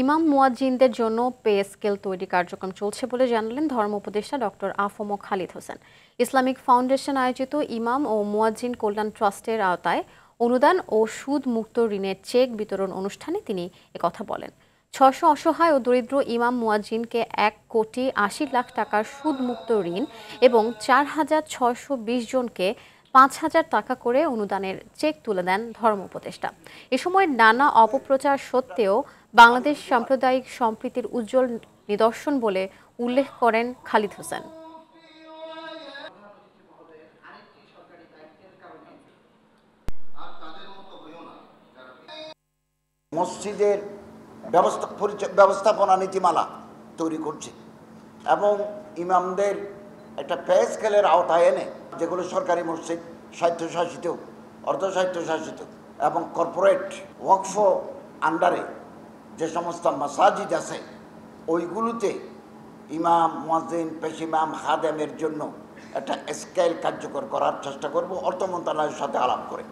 ইমাম মুয়াজ্জিনদের জন্য pay scale তৈরি কার্যক্রম চলছে বলে জানালেন ধর্ম উপদেষ্টা doctor AFM Khalid Hossain. Islamic Foundation আয়োজিত ইমাম ও মুয়াজ্জিন কল্যাণ ট্রাস্টের আওতায় অনুদান ও সুদ মুক্ত ঋণের চেক বিতরণ অনুষ্ঠানে তিনি একথা বলেন। ৬০০ অসহায় ও দরিদ্র ইমাম মুয়াজ্জিনকে ১,৮০,০০,০০০ টাকার সুদ মুক্ত ঋণ এবং ৪,৬২০ জনকে ৫,০০০ টাকা করে অনুদানের চেক তুলে দেন ধর্ম উপদেষ্টা। এ সময় নানা অপপ্রচার সত্ত্বেও বাংলাদেশ সাম্প্রদায়িক সম্প্রীতির উজ্জ্বল নিদর্শন বলে উল্লেখ করেন খালিদ হোসেন। মসজিদের ব্যবস্থাপনা নীতিমালা তৈরি করছে এবং ইমামদের একটা পে স্কেলের আওতায় এনে, যেগুলো সরকারি মসজিদ, স্বায়ত্তশাসিত, অর্ধস্বায়ত্তশাসিত এবং কর্পোরেট ওয়াকফ আন্ডারে যে সমস্ত মাসাজিদ আছে, ওইগুলোতে ইমাম, মুয়াজ্জিন, পেশ ইমাম, খাদেমের জন্য একটা স্কেল কার্যকর করার চেষ্টা করব অর্থ মন্ত্রণালয়ের সাথে আলাপ করে।